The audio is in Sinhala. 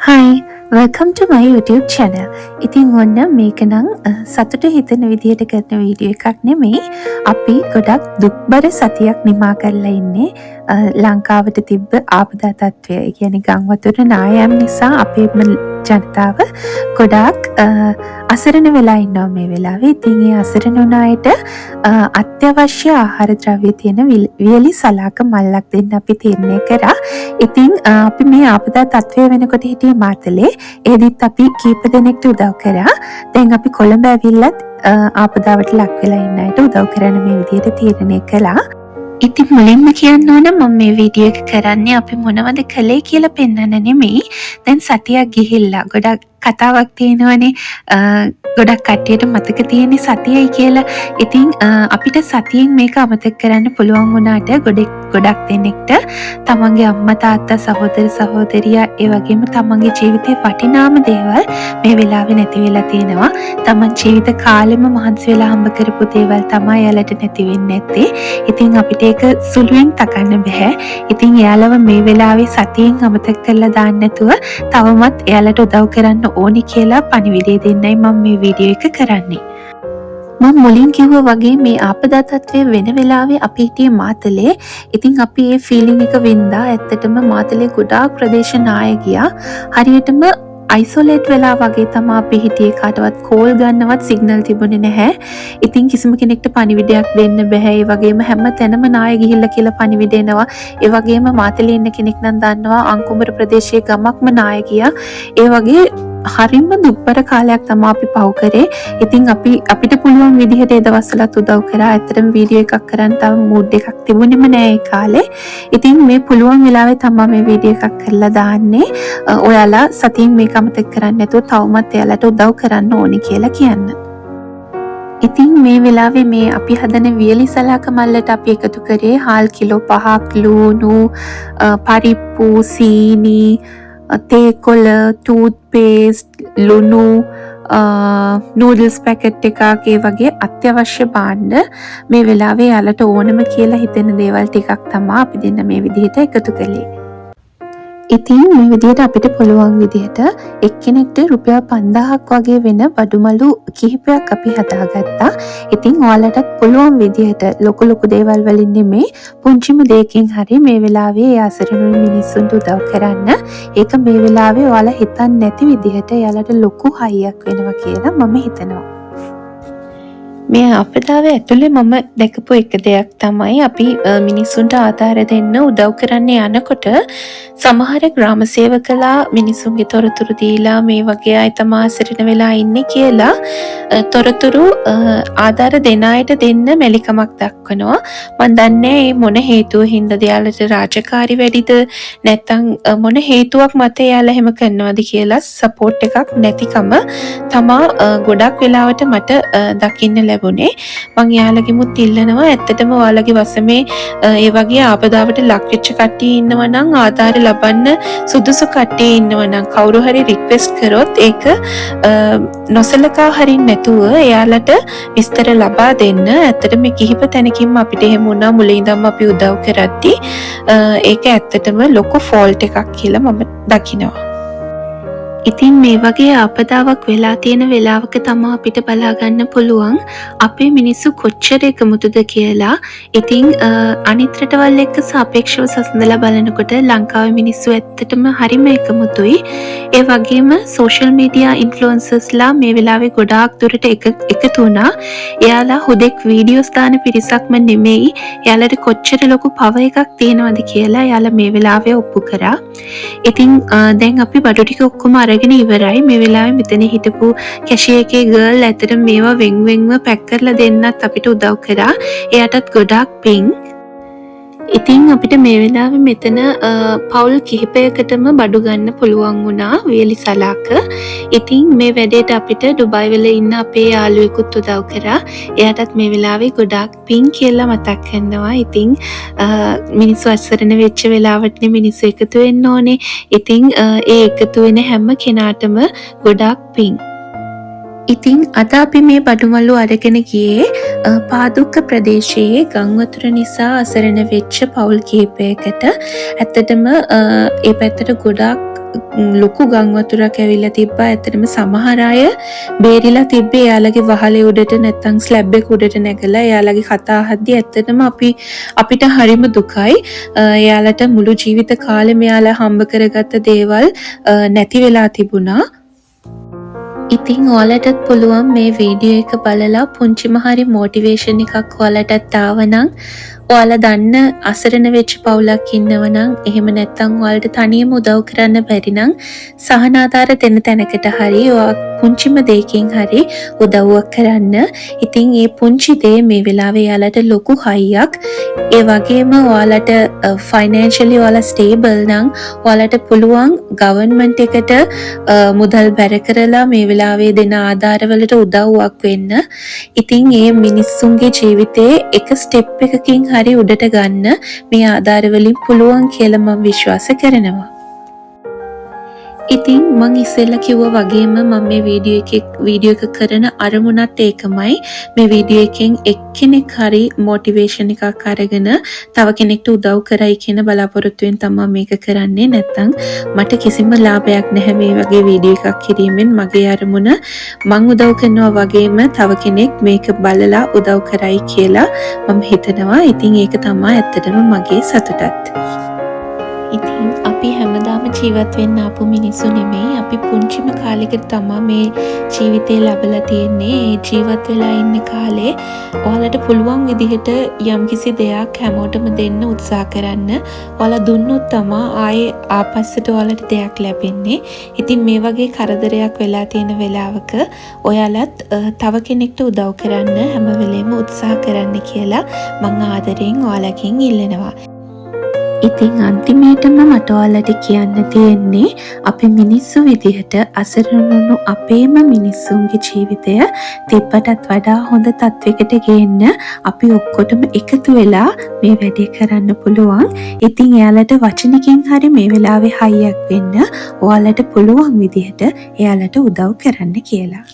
Hi, welcome to my YouTube channel. ඉතින් ඔන්න මේක නම් සතුට හිතෙන විදිහට කරන වීඩියෝ එකක් නෙමෙයි. අපි ගොඩක් දුක්බර සතියක් නිමා කරලා ඉන්නේ ලංකාවට තිබ්බ ආපදා තත්ත්වය. ඒ කියන්නේ ගම් වතුර නායම් නිසා අපේම ජනතාව ගොඩාක් අසරණ වෙලා ඉන්නවා මේ වෙලාවේ. ඉතින් ඒ අසරණ වුණ අයට අත්‍යවශ්‍ය ආහාර ද්‍රව්‍ය තියෙන වියලි සලාක මල්ලක් දෙන්න අපි තීරණය කරා. ඉතින් අපි මේ ආපදා තත්ත්වය වෙනකොට හිටියේ මාතලේ. ඒදිත් අපි කීප දෙනෙක්ට උදව් කරා. දැන් අපි කොළඹ ඇවිල්ලත් ආපදාවට ලක් වෙලා ඉන්න අයට උදව් කරන්න මේ විදිහට තීරණය කළා. ඉතින් මුලින්ම කියන්න ඕන මම මේ වීඩියෝ එක කරන්නේ අපි මොනවද කළේ කියලා පෙන්වන්න නෙමෙයි. දැන් සතියක් ගිහිල්ලා ගොඩක් කතාවක් තියෙනවනේ ගොඩක් කට්ටියට මතක තියෙන සතියයි කියලා. ඉතින් අපිට සතියෙන් මේක අමතක කරන්න පුළුවන් වුණාට ගොඩක් දෙනෙක්ට තමන්ගේ අම්මා තාත්තා සහෝදර සහෝදරියා ඒ වගේම තමන්ගේ ජීවිතේ වටිනාම දේවල් මේ වෙලාවේ නැති වෙලා තියෙනවා. තමන් ජීවිත කාලෙම මහන්සි වෙලා හම්බ කරපු දේවල් තමයි යාලට නැති වෙන්නේ නැත්තේ. ඉතින් අපිට ඒක සුළුවෙන් තකන්න බෑ. ඉතින් එයාලව මේ වෙලාවේ සතියෙන් අමතක කරලා දාන්න නැතුව තවමත් එයාලට උදව් කරන්න ඕනි කියලා පණිවිඩය දෙන්නයි මම මේ වීඩියෝ එක කරන්නේ. මම මුලින් කිව්වා වගේ මේ ආපදා තත්ත්වය වෙන වෙලාවේ අපි හිටියේ මාතලේ. ඉතින් අපි ඒ ෆීලිං එක වින්දා. ඇත්තටම මාතලේ ගොඩාක් ප්‍රදේශ නාය ගියා. හරියටම අයිසොලේට් වෙලා වගේ තමයි අපි හිටියේ. කාටවත් කෝල් ගන්නවත් සිග්නල් තිබුණේ නැහැ. ඉතින් කිසිම කෙනෙක්ට පණිවිඩයක් දෙන්න බෑ. ඒ වගේම හැම තැනම නාය ගිහිල්ලා කියලා පණිවිඩ එනවා. ඒ වගේම මාතලේ ඉන්න කෙනෙක් නම් දන්නවා අංකුමර ප්‍රදේශයේ ගමක්ම නාය ගියා. ඒ වගේ හරිම දුක්බර කාලයක් තමයි අපි පහු කරේ. ඉතින් අපිට පුළුවන් විදිහට ඒ දවස්වලත් උදව් කරා. ඇත්තටම වීඩියෝ එකක් කරන්න තව මූඩ් එකක් තිබුණෙම නෑ ඒ කාලේ. ඉතින් මේ පුළුවන් වෙලාවේ තමයි මේ වීඩියෝ එකක් කරලා දාන්නේ. ඔයාලා සතියෙන් මේක අමතක කරන්නේ නැතුව තවමත් එයාලට උදව් කරන්න ඕනේ කියලා කියන්න. ඉතින් මේ වෙලාවේ මේ අපි හදන වියලි සලාක මල්ලට අපි එකතු කරේ හාල් කිලෝ 5ක්, ලූණු, පරිප්පු, සීනි, තේකොළ, ටූත් පේස්ට්, ලුණු, නූඩල්ස් පැකට් එකක්, ඒ වගේ අත්‍යවශ්‍ය භාණ්ඩ මේ වෙලාවේ යාලට ඕනම කියලා හිතෙන දේවල් ටිකක් තමයි අපි දෙන්න මේ විදිහට එකතු කළේ. ඉතින් මේ විදිහට අපිට පුළුවන් විදිහට එක්කෙනෙක්ට රුපියල් 5000ක් වගේ වෙන බඩුමලු කිහිපයක් අපි හදාගත්තා. ඉතින් ඔයාලටත් පුළුවන් විදිහට ලොකු දේවල් වලින් නෙමෙයි පුංචිම දෙයකින් හරි මේ වෙලාවේ ආසරණ මිනිස්සුන්ට උදව් කරන්න. ඒක මේ වෙලාවේ ඔයාලා හිතන්නේ නැති විදිහට යාලට ලොකු හයියක් වෙනවා කියලා මම හිතනවා. මේ ආපදාවේ ඇතුලේ මම දැකපු එක දෙයක් තමයි අපි මිනිස්සුන්ට ආධාර දෙන්න උදව් කරන්න යනකොට සමහර ග්‍රාම සේවකලා මිනිසුන්ගේ තොරතුරු දීලා මේ වගේ අය තමයි අසරණ වෙලා ඉන්නේ කියලා තොරතුරු ආධාර දෙන අයට දෙන්න මැලිකමක් දක්වනවා. මම දන්නේ මේ මොන හේතුව හින්දාද යාලට රාජකාරි වැඩිද නැත්නම් මොන හේතුවක් මත යාලා එහෙම කරනවද කියලා සපෝට් එකක් නැතිකම තමා ගොඩක් වෙලාවට මට දකින්න ලැබුණේ. මං යාළගෙමුත් ඉල්ලනවා ඇත්තටම ඔයාලගේ වසමේ ඒ වගේ ආපදාවට ලක් වෙච්ච කට්ටිය ඉන්නවා නම් ආධාර ලබන්න සුදුසු කට්ටිය ඉන්නවා නම් කවුරු හරි රික්වෙස්ට් කරොත් ඒක නොසලකා හරින්න නැතුව එයාලට විස්තර ලබා දෙන්න. ඇත්තටම මේ කිහිප තැනකින්ම අපිට එහෙම වුණා. මුලින් ඉඳන්ම අපි උදව් කරද්දී ඒක ඇත්තටම ලොකු ෆෝල්ට් එකක් කියලා මම දකිනවා. ඉතින් මේ වගේ ආපදාවක් වෙලා තියෙන වෙලාවක තමයි අපිට බලා ගන්න පුළුවන් අපේ මිනිස්සු කොච්චර එකමුතුද කියලා. ඉතින් අනිත් රටවල් එක්ක සාපේක්ෂව සසඳලා බලනකොට ලංකාවේ මිනිස්සු ඇත්තටම හරිම එකමුතුයි. ඒ වගේම සෝෂල් මීඩියා ඉන්ෆ්ලුවෙන්සර්ස්ලා මේ වෙලාවේ ගොඩාක් දුරට එකතු වුණා. එයාලා හුදෙක් වීඩියෝස් දාන පිරිසක්ම නෙමෙයි. එයාලට කොච්චර ලොකු පවර් එකක් තියෙනවද කියලා එයාලා මේ වෙලාවේ ඔප්පු කරා. ඉතින් දැන් අපි බඩු ටික ඔක්කොම අරගෙන ඉවරයි. මේ වෙලාවේ මෙතන හිටපු කැෂියර් එකේ ගර්ල් ඇතට මේවා වෙන්වෙන්ව පැක් කරලා දෙන්නත් අපිට උදව් කරා. එයාටත් ගොඩාක් පිං. ඉතින් අපිට මේ වෙලාවේ මෙතන පවුල් කිහිපයකටම බඩු ගන්න පුළුවන් වුණා වියලි සලාක. ඉතින් මේ වැඩේට අපිට ඩුබායි වල ඉන්න අපේ යාළුවෙකුත් උදව් කරා. එයාටත් මේ වෙලාවේ ගොඩාක් පිං කියලා මතක් කරනවා. ඉතින් මිනිස්සු අසරණ වෙච්ච වෙලාවටනේ මිනිස්සු එකතු වෙන්න ඕනේ. ඉතින් ඒ එකතු වෙන හැම කෙනාටම ගොඩාක් පිං. ඉතින් අද අපි මේ බඩුමල්ලු අරගෙන ගියේ පාදුක්ක ප්‍රදේශයේ ගංවතුර නිසා අසරණ වෙච්ච පවුල් කිහිපයකට. ඇත්තටම ඒ පැත්තට ගොඩාක් ලොකු ගම් වතුරක් ඇවිල්ලා තිබ්බා. ඇත්තටම සමහර අය බේරිලා තිබ්බේ එයාලගේ වහලේ උඩට නැත්තම් ස්ලැබ් එක උඩට නැගලා එයාලගේ කතා අහද්දි ඇත්තටම අපිට හරිම දුකයි. එයාලට මුළු ජීවිත කාලෙම එයාලා හම්බ කරගත්ත දේවල් නැති වෙලා තිබුණා. ඉතින් ඔයාලටත් පුළුවන් මේ වීඩියෝ එක බලලා පුංචිම හරි මොටිවේෂන් එකක් ඔයාලටත් ආවනම් ඔයාලා දන්න අසරණ වෙච්ච පවුලක් ඉන්නවනම් එහෙම නැත්නම් ඔයාලට තනියම උදව් කරන්න බැරි නම් සහනාධාර දෙන තැනකට හරි ඔයා පුංචිම දෙයකින් හරි උදව්වක් කරන්න. ඉතින් මේ පුංචි දේ මේ වෙලාවේ ඔයාලට ලොකු හයියක්. ඒ වගේම ඔයාලට ෆයිනෑන්ෂියලි ඔයාලා ස්ටේබල් නම් ඔයාලට පුළුවන් ගවර්න්මන්ට් එකට මුදල් බැර කරලා මේ වෙලාවේ දෙන ආධාරවලට උදව්වක් වෙන්න. ඉතින් මේ මිනිස්සුන්ගේ ජීවිතේ එක ස්ටෙප් එකකින් හරි උඩට ගන්න මේ ආධාර වලින් පුළුවන් කියලා මම විශ්වාස කරනවා. ඉතින් මං ඉස්සෙල්ලා කිව්වා වගේම මම මේ වීඩියෝ එක කරන අරමුණත් ඒකමයි. මේ වීඩියෝ එකෙන් එක්කෙනෙක් හරි මොටිවේෂන් එකක් අරගෙන තව කෙනෙක්ට උදව් කරයි කියන බලාපොරොත්තුවෙන් තමයි මේක කරන්නේ. නැත්තම් මට කිසිම ලාභයක් නැහැ මේ වගේ වීඩියෝ එකක් කිරීමෙන්. මගේ අරමුණ මං උදව් කරනවා වගේම තව කෙනෙක් මේක බලලා උදව් කරයි කියලා මම හිතනවා. ඉතින් ඒක තමයි ඇත්තටම මගේ සතුටත්. ඉතින් අපි හැමදාම ජීවත් වෙන්න ආපු මිනිස්සු නෙමෙයි. අපි පුංචිම කාලෙකට තමයි මේ ජීවිතේ ලැබලා තියෙන්නේ. ඒ ජීවත් වෙලා ඉන්න කාලේ ඔයාලට පුළුවන් විදිහට යම්කිසි දෙයක් හැමෝටම දෙන්න උත්සාහ කරන්න. ඔයාලා දුන්නොත් තමයි ආයේ ආපස්සට ඔයාලට දෙයක් ලැබෙන්නේ. ඉතින් මේ වගේ කරදරයක් වෙලා තියෙන වෙලාවක ඔයාලත් තව කෙනෙක්ට උදව් කරන්න හැම වෙලේම උත්සාහ කරන්න කියලා මම ආදරෙන් ඔයාලකින් ඉල්ලනවා. ඉතින් අන්තිමේටම මට ඔයාලට කියන්න තියෙන්නේ අපි මිනිස්සු විදිහට අසරණුණු අපේම මිනිස්සුන්ගේ ජීවිතය තිබ්බටත් වඩා හොඳ තත්වයකට ගේන්න අපි ඔක්කොටම එකතු වෙලා මේ වැඩේ කරන්න පුළුවන්. ඉතින් එයාලට වචනකින් හරි මේ වෙලාවේ හයියක් වෙන්න ඔයාලට පුළුවන් විදිහට එයාලට උදව් කරන්න කියලා.